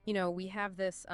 We have this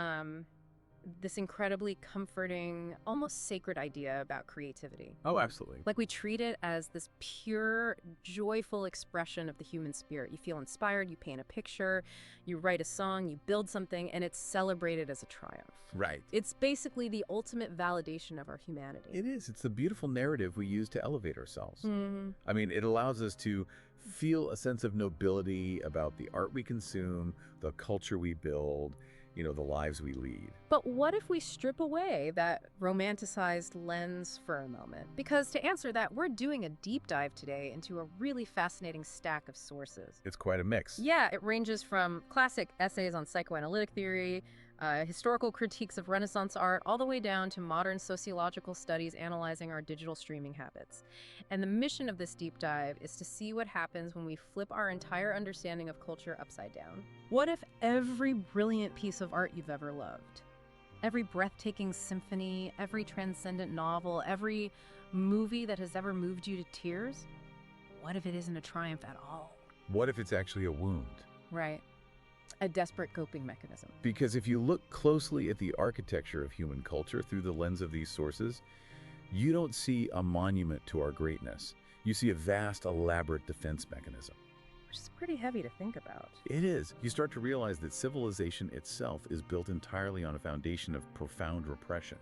incredibly comforting, almost sacred idea about creativity. Oh, absolutely. Like we treat it as this pure, joyful expression of the human spirit. You feel inspired, you paint a picture, you write a song, you build something, and it's celebrated as a triumph. Right. It's basically the ultimate validation of our humanity. It is. It's the beautiful narrative we use to elevate ourselves. Mm-hmm. I mean, it allows us to feel a sense of nobility about the art we consume, the culture we build, the lives we lead. But what if we strip away that romanticized lens for a moment? Because to answer that, we're doing a deep dive today into a really fascinating stack of sources. It's quite a mix. Yeah, it ranges from classic essays on psychoanalytic theory, historical critiques of Renaissance art, all the way down to modern sociological studies analyzing our digital streaming habits. And the mission of this deep dive is to see what happens when we flip our entire understanding of culture upside down. What if every brilliant piece of art you've ever loved, every breathtaking symphony, every transcendent novel, every movie that has ever moved you to tears, what if it isn't a triumph at all? What if it's actually a wound? Right. A desperate coping mechanism. Because if you look closely at the architecture of human culture through the lens of these sources, you don't see a monument to our greatness. You see a vast, elaborate defense mechanism. Which is pretty heavy to think about. It is. You start to realize that civilization itself is built entirely on a foundation of profound repression.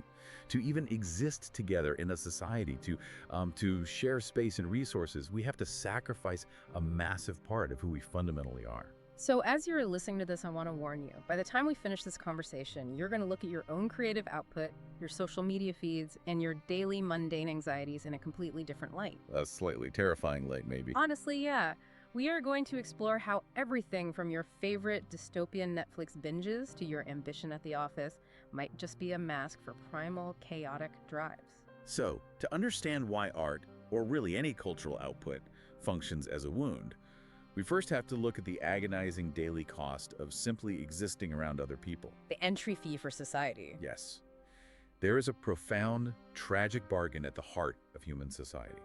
To even exist together in a society, to share space and resources, we have to sacrifice a massive part of who we fundamentally are. So as you're listening to this, I want to warn you, by the time we finish this conversation, you're going to look at your own creative output, your social media feeds, and your daily mundane anxieties in a completely different light. A slightly terrifying light, maybe. Honestly, yeah. We are going to explore how everything from your favorite dystopian Netflix binges to your ambition at the office might just be a mask for primal, chaotic drives. So, to understand why art, or really any cultural output, functions as a wound, we first have to look at the agonizing daily cost of simply existing around other people. The entry fee for society. Yes. There is a profound, tragic bargain at the heart of human society.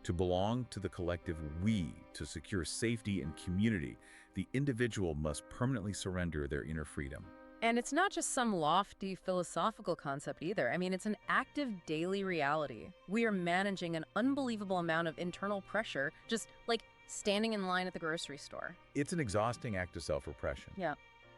To belong to the collective we, to secure safety and community, the individual must permanently surrender their inner freedom. And it's not just some lofty philosophical concept either. I mean, it's an active daily reality. We are managing an unbelievable amount of internal pressure, just like standing in line at the grocery store. It's an exhausting act of self-repression. Yeah.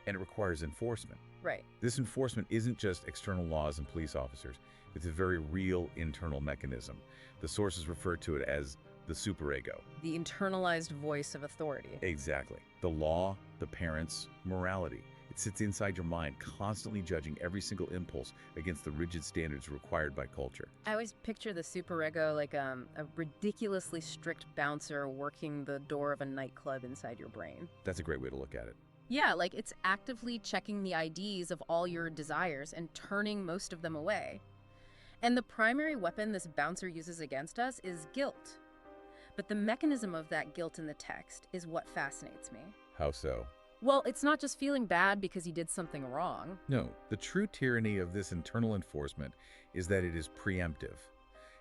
And it requires enforcement. Right. This enforcement isn't just external laws and police officers. It's a very real internal mechanism. The sources refer to it as the superego. The internalized voice of authority. Exactly. The law, the parents, morality. It sits inside your mind, constantly judging every single impulse against the rigid standards required by culture. I always picture the superego like a ridiculously strict bouncer working the door of a nightclub inside your brain. That's a great way to look at it. Yeah, like it's actively checking the IDs of all your desires and turning most of them away. And the primary weapon this bouncer uses against us is guilt. But the mechanism of that guilt in the text is what fascinates me. How so? Well, it's not just feeling bad because you did something wrong. No, the true tyranny of this internal enforcement is that it is preemptive.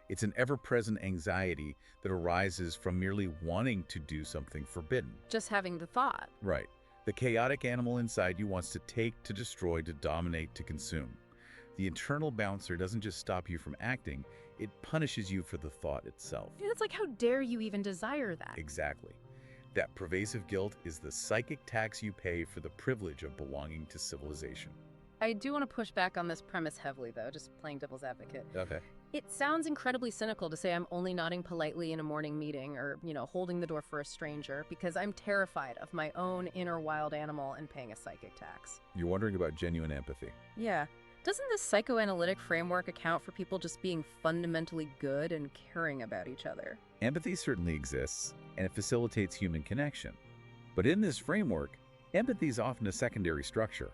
It's an ever-present anxiety that arises from merely wanting to do something forbidden. Just having the thought. Right. The chaotic animal inside you wants to take, to destroy, to dominate, to consume. The internal bouncer doesn't just stop you from acting, it punishes you for the thought itself. Dude, it's like, how dare you even desire that? Exactly. That pervasive guilt is the psychic tax you pay for the privilege of belonging to civilization. I do want to push back on this premise heavily, though, just playing devil's advocate. Okay. It sounds incredibly cynical to say I'm only nodding politely in a morning meeting or, holding the door for a stranger because I'm terrified of my own inner wild animal and paying a psychic tax. You're wondering about genuine empathy. Yeah. Doesn't this psychoanalytic framework account for people just being fundamentally good and caring about each other? Empathy certainly exists, and it facilitates human connection. But in this framework, empathy is often a secondary structure.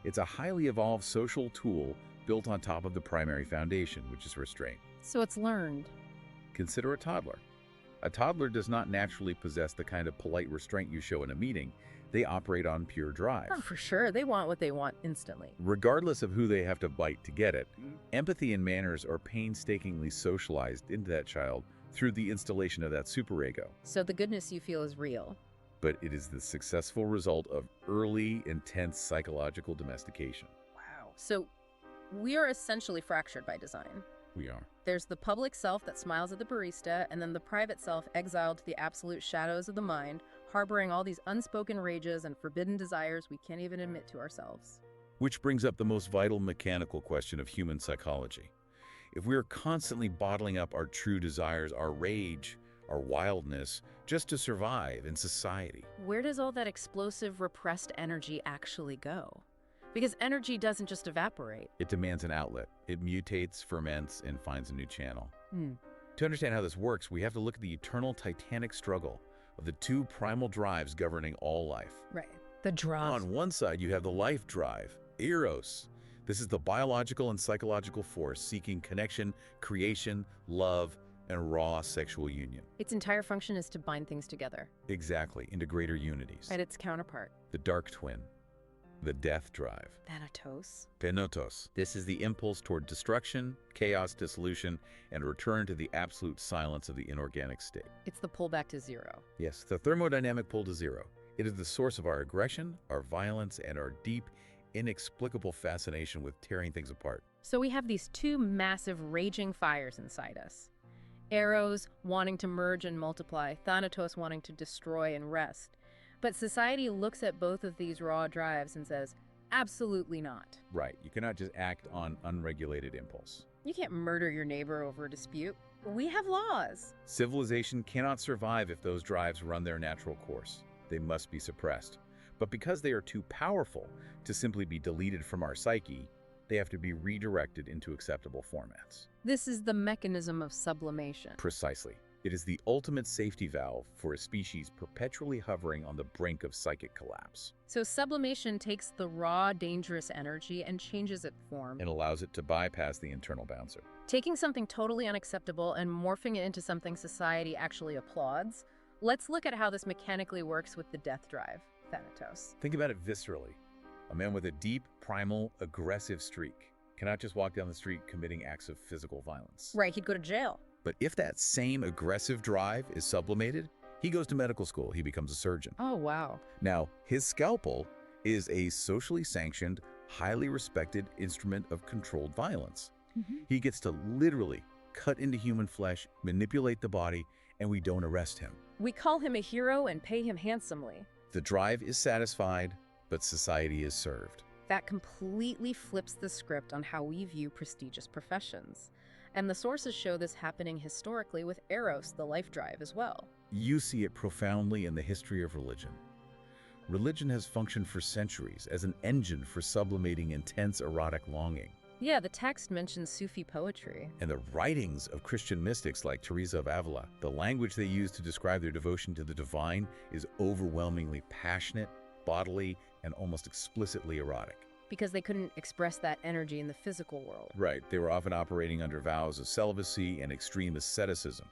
It's a highly evolved social tool built on top of the primary foundation, which is restraint. So it's learned. Consider a toddler. A toddler does not naturally possess the kind of polite restraint you show in a meeting. They operate on pure drive. Oh, for sure. They want what they want instantly. Regardless of who they have to bite to get it, empathy and manners are painstakingly socialized into that child through the installation of that superego. So the goodness you feel is real. but it is the successful result of early, intense psychological domestication. Wow. So we are essentially fractured by design. We are. There's the public self that smiles at the barista, and then the private self exiled to the absolute shadows of the mind, harboring all these unspoken rages and forbidden desires we can't even admit to ourselves. Which brings up the most vital mechanical question of human psychology. If we are constantly bottling up our true desires, our rage, our wildness, just to survive in society, Where does all that explosive, repressed energy actually go? Because energy doesn't just evaporate. it demands an outlet. It mutates, ferments, and finds a new channel. Hmm. To understand how this works, we have to look at the eternal titanic struggle of the two primal drives governing all life. Right. The draw. On one side, you have the life drive, eros. This is the biological and psychological force seeking connection, creation, love, and raw sexual union. Its entire function is to bind things together. Exactly, into greater unities. And its counterpart, The dark twin, the death drive, Thanatos. Thanatos. This is the impulse toward destruction, chaos, dissolution, and return to the absolute silence of the inorganic state. It's the pullback to zero. Yes, the thermodynamic pull to zero. It is the source of our aggression, our violence, and our deep, inexplicable fascination with tearing things apart. So we have these two massive raging fires inside us. Eros wanting to merge and multiply, Thanatos wanting to destroy and rest. But society looks at both of these raw drives and says, absolutely not. Right, you cannot just act on unregulated impulse. You can't murder your neighbor over a dispute. We have laws. Civilization cannot survive if those drives run their natural course. They must be suppressed. But because they are too powerful to simply be deleted from our psyche, they have to be redirected into acceptable formats. This is the mechanism of sublimation. Precisely. It is the ultimate safety valve for a species perpetually hovering on the brink of psychic collapse. So sublimation takes the raw, dangerous energy and changes its form, And allows it to bypass the internal bouncer. taking something totally unacceptable and morphing it into something society actually applauds. Let's look at how this mechanically works with the death drive, Thanatos. Think about it viscerally. A man with a deep, primal, aggressive streak cannot just walk down the street committing acts of physical violence. Right, he'd go to jail. But if that same aggressive drive is sublimated, he goes to medical school, he becomes a surgeon. Oh, wow. Now, his scalpel is a socially sanctioned, highly respected instrument of controlled violence. He gets to literally cut into human flesh, manipulate the body, and we don't arrest him. We call him a hero and pay him handsomely. The drive is satisfied, but society is served. That completely flips the script on how we view prestigious professions. And the sources show this happening historically with Eros, the life drive, as well. You see it profoundly in the history of religion. Religion has functioned for centuries as an engine for sublimating intense erotic longing. Yeah, the text mentions Sufi poetry. And the writings of Christian mystics like Teresa of Avila, the language they use to describe their devotion to the divine is overwhelmingly passionate, bodily, and almost explicitly erotic. Because they couldn't express that energy in the physical world. Right, they were often operating under vows of celibacy and extreme asceticism.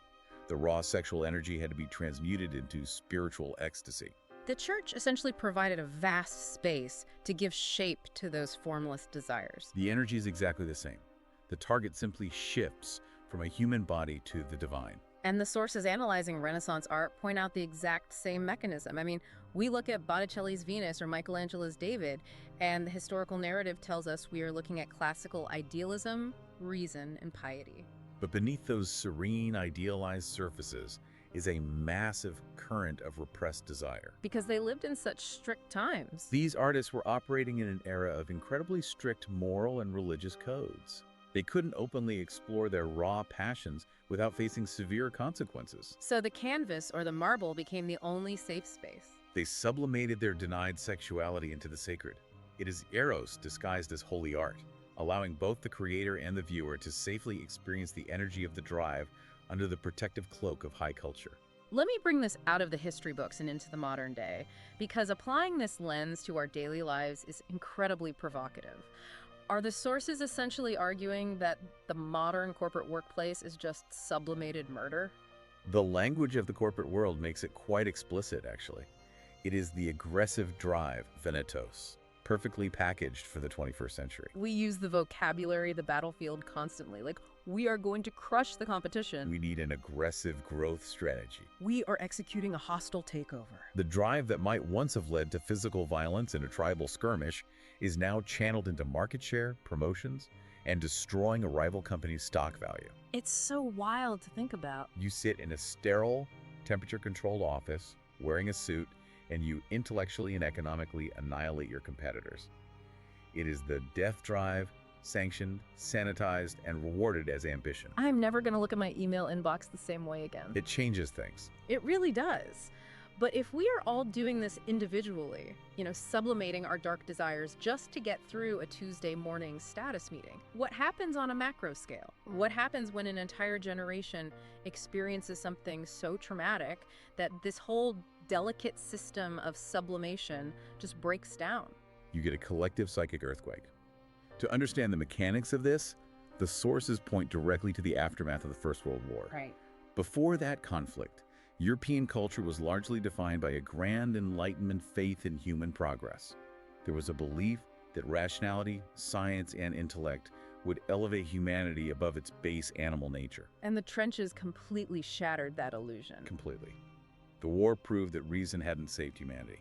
The raw sexual energy had to be transmuted into spiritual ecstasy. The church essentially provided a vast space to give shape to those formless desires. The energy is exactly the same. The target simply shifts from a human body to the divine. And the sources analyzing Renaissance art point out the exact same mechanism. I mean, we look at Botticelli's Venus or Michelangelo's David, and the historical narrative tells us we are looking at classical idealism, reason, and piety. But beneath those serene, idealized surfaces is a massive current of repressed desire. Because they lived in such strict times. These artists were operating in an era of incredibly strict moral and religious codes. They couldn't openly explore their raw passions without facing severe consequences. So the canvas or the marble became the only safe space. They sublimated their denied sexuality into the sacred. It is Eros disguised as holy art, allowing both the creator and the viewer to safely experience the energy of the drive under the protective cloak of high culture. Let me bring this out of the history books and into the modern day, because applying this lens to our daily lives is incredibly provocative. Are the sources essentially arguing that the modern corporate workplace is just sublimated murder? The language of the corporate world makes it quite explicit, actually. It is the aggressive drive, Thanatos, perfectly packaged for the 21st century. We use the vocabulary, the battlefield constantly. Like, We are going to crush the competition. We need an aggressive growth strategy. We are executing a hostile takeover. The drive that might once have led to physical violence and a tribal skirmish is now channeled into market share, promotions, and destroying a rival company's stock value. It's so wild to think about. You sit in a sterile, temperature-controlled office, wearing a suit, and you intellectually and economically annihilate your competitors. It is the death drive, sanctioned, sanitized, and rewarded as ambition. I'm never going to look at my email inbox the same way again. It changes things. It really does. But if we are all doing this individually, sublimating our dark desires just to get through a Tuesday morning status meeting, what happens on a macro scale? What happens when an entire generation experiences something so traumatic that this whole delicate system of sublimation just breaks down? You get a collective psychic earthquake. To understand the mechanics of this, the sources point directly to the aftermath of the First World War. Right. Before that conflict, European culture was largely defined by a grand Enlightenment faith in human progress. There was a belief that rationality, science, and intellect would elevate humanity above its base animal nature. And the trenches completely shattered that illusion. Completely. The war proved that reason hadn't saved humanity.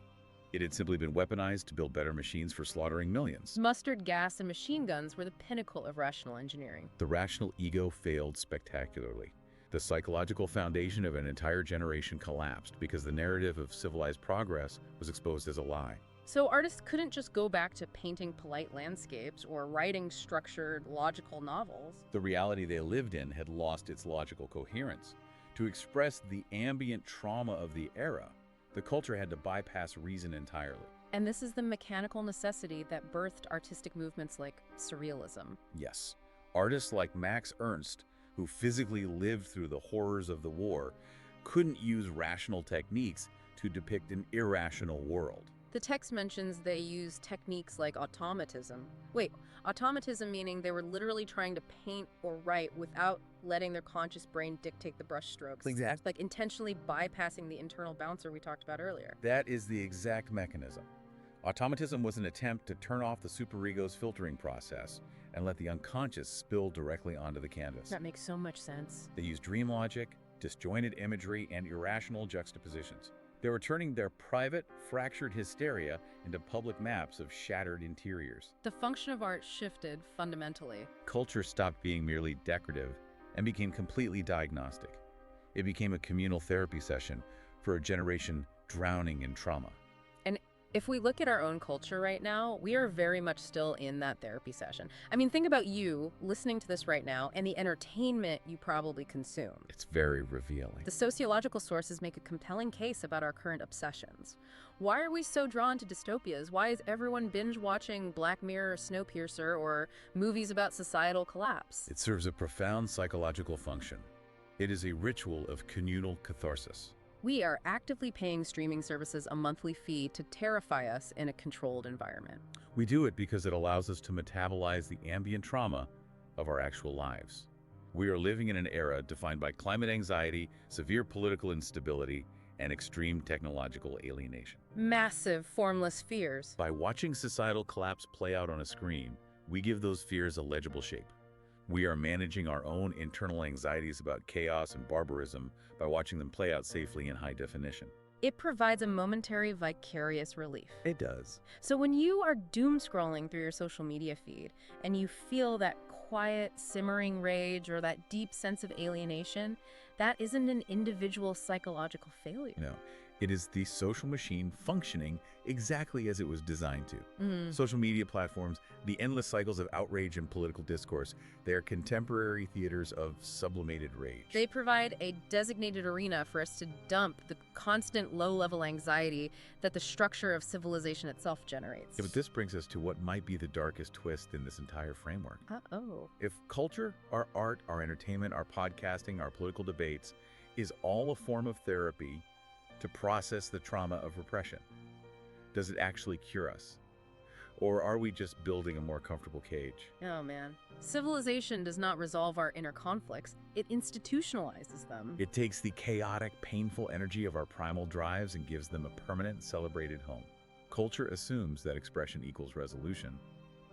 It had simply been weaponized to build better machines for slaughtering millions. Mustard gas and machine guns were the pinnacle of rational engineering. The rational ego failed spectacularly. The psychological foundation of an entire generation collapsed because the narrative of civilized progress was exposed as a lie. So artists couldn't just go back to painting polite landscapes or writing structured, logical novels. The reality they lived in had lost its logical coherence. To express the ambient trauma of the era, the culture had to bypass reason entirely. And this is the mechanical necessity that birthed artistic movements like surrealism. Yes. Artists like Max Ernst, who physically lived through the horrors of the war, couldn't use rational techniques to depict an irrational world. The text mentions they used techniques like automatism. Wait, automatism meaning they were literally trying to paint or write without letting their conscious brain dictate the brush strokes. Exactly. Like intentionally bypassing the internal bouncer we talked about earlier. That is the exact mechanism. Automatism was an attempt to turn off the superego's filtering process and let the unconscious spill directly onto the canvas. That makes so much sense. They used dream logic, disjointed imagery, and irrational juxtapositions. They were turning their private, fractured hysteria into public maps of shattered interiors. The function of art shifted fundamentally. Culture stopped being merely decorative and became completely diagnostic. It became a communal therapy session for a generation drowning in trauma. And if we look at our own culture right now, we are very much still in that therapy session. I mean, think about you listening to this right now and the entertainment you probably consume. It's very revealing. The sociological sources make a compelling case about our current obsessions. Why are we so drawn to dystopias? Why is everyone binge-watching Black Mirror, Snowpiercer, or movies about societal collapse? It serves a profound psychological function. It is a ritual of communal catharsis. We are actively paying streaming services a monthly fee to terrify us in a controlled environment. We do it because it allows us to metabolize the ambient trauma of our actual lives. We are living in an era defined by climate anxiety, severe political instability, and extreme technological alienation. Massive, formless fears. By watching societal collapse play out on a screen, we give those fears a legible shape. We are managing our own internal anxieties about chaos and barbarism by watching them play out safely in high definition. It provides a momentary vicarious relief. It does. So when you are doom scrolling through your social media feed and you feel that quiet, simmering rage or that deep sense of alienation, that isn't an individual psychological failure. No, it is the social machine functioning exactly as it was designed to. Social media platforms, the endless cycles of outrage and political discourse, they are contemporary theaters of sublimated rage. They provide a designated arena for us to dump the constant low-level anxiety that the structure of civilization itself generates. Yeah, but this brings us to what might be the darkest twist in this entire framework. Uh-oh. If culture, our art, our entertainment, our podcasting, our political debates is all a form of therapy to process the trauma of repression, does it actually cure us? Or are we just building a more comfortable cage? Oh, man. Civilization does not resolve our inner conflicts. It institutionalizes them. It takes the chaotic, painful energy of our primal drives and gives them a permanent, celebrated home. Culture assumes that expression equals resolution,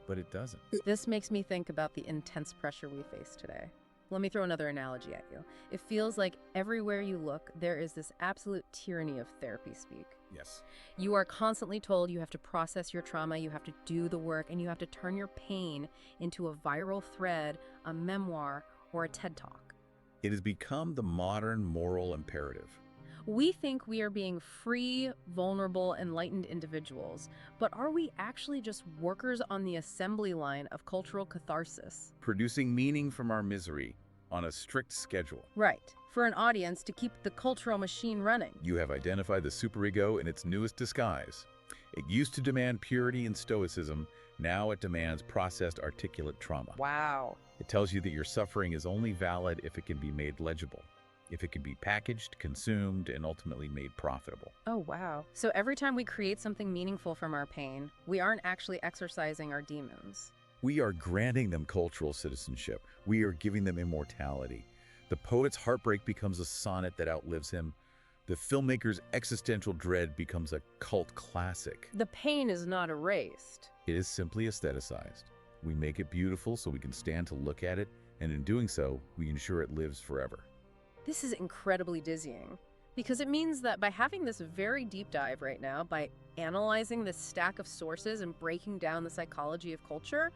but it doesn't. This makes me think about the intense pressure we face today. Let me throw another analogy at you. It feels like everywhere you look, there is this absolute tyranny of therapy speak. Yes. You are constantly told you have to process your trauma, you have to do the work, and you have to turn your pain into a viral thread, a memoir, or a TED Talk. It has become the modern moral imperative. We think we are being free, vulnerable, enlightened individuals, but are we actually just workers on the assembly line of cultural catharsis? Producing meaning from our misery on a strict schedule. Right, for an audience to keep the cultural machine running. You have identified the superego in its newest disguise. It used to demand purity and stoicism. Now it demands processed, articulate trauma. Wow. It tells you that your suffering is only valid if it can be made legible, if it can be packaged, consumed, and ultimately made profitable. Oh, wow. So every time we create something meaningful from our pain, we aren't actually exercising our demons. We are granting them cultural citizenship. We are giving them immortality. The poet's heartbreak becomes a sonnet that outlives him. The filmmaker's existential dread becomes a cult classic. The pain is not erased. It is simply aestheticized. We make it beautiful so we can stand to look at it, and in doing so, we ensure it lives forever. This is incredibly dizzying, because it means that by having this very deep dive right now, by analyzing this stack of sources and breaking down the psychology of culture,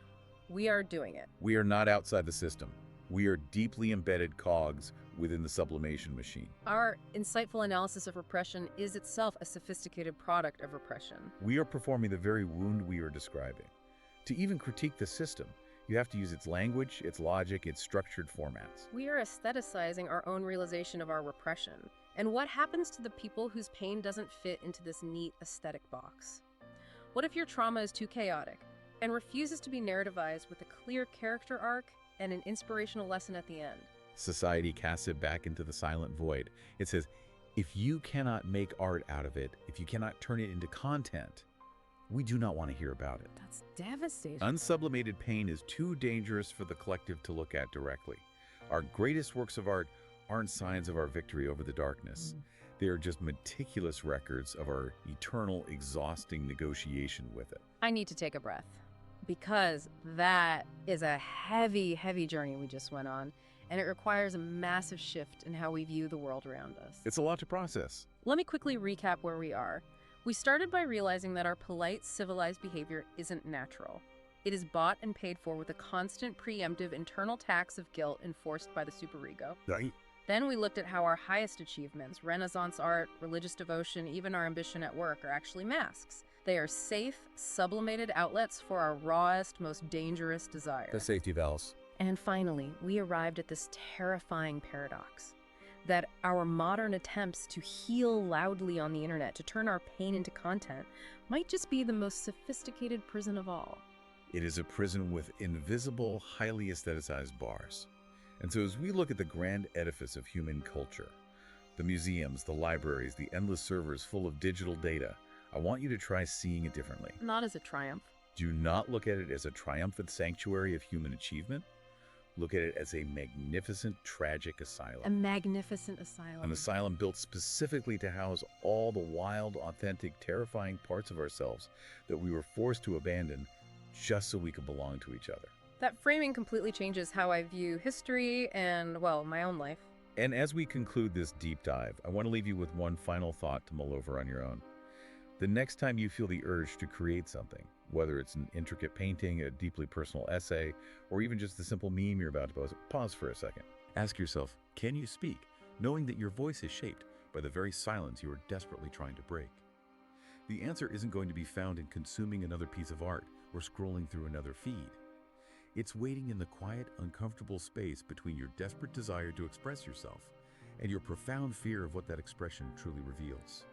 we are doing it. We are not outside the system. We are deeply embedded cogs within the sublimation machine. Our insightful analysis of repression is itself a sophisticated product of repression. We are performing the very wound we are describing. To even critique the system, you have to use its language, its logic, its structured formats. We are aestheticizing our own realization of our repression. And what happens to the people whose pain doesn't fit into this neat aesthetic box? What if your trauma is too chaotic and refuses to be narrativized with a clear character arc and an inspirational lesson at the end? Society casts it back into the silent void. It says, if you cannot make art out of it, if you cannot turn it into content, we do not want to hear about it. That's devastating. Unsublimated pain is too dangerous for the collective to look at directly. Our greatest works of art aren't signs of our victory over the darkness. They are just meticulous records of our eternal, exhausting negotiation with it. I need to take a breath, because that is a heavy, heavy journey we just went on, and it requires a massive shift in how we view the world around us. It's a lot to process. Let me quickly recap where we are. We started by realizing that our polite, civilized behavior isn't natural. It is bought and paid for with a constant, preemptive internal tax of guilt enforced by the superego. Right. Then we looked at how our highest achievements, Renaissance art, religious devotion, even our ambition at work, are actually masks. They are safe, sublimated outlets for our rawest, most dangerous desires. The safety valves. And finally, we arrived at this terrifying paradox, that our modern attempts to heal loudly on the internet, to turn our pain into content, might just be the most sophisticated prison of all. It is a prison with invisible, highly aestheticized bars. And so as we look at the grand edifice of human culture, the museums, the libraries, the endless servers full of digital data, I want you to try seeing it differently. Not as a triumph. Do not look at it as a triumphant sanctuary of human achievement. Look at it as a magnificent, tragic asylum. A magnificent asylum. An asylum built specifically to house all the wild, authentic, terrifying parts of ourselves that we were forced to abandon just so we could belong to each other. That framing completely changes how I view history and, well, my own life. And as we conclude this deep dive, I want to leave you with one final thought to mull over on your own. The next time you feel the urge to create something, whether it's an intricate painting, a deeply personal essay, or even just the simple meme you're about to post, pause for a second. Ask yourself, can you speak, knowing that your voice is shaped by the very silence you are desperately trying to break? The answer isn't going to be found in consuming another piece of art or scrolling through another feed. It's waiting in the quiet, uncomfortable space between your desperate desire to express yourself and your profound fear of what that expression truly reveals.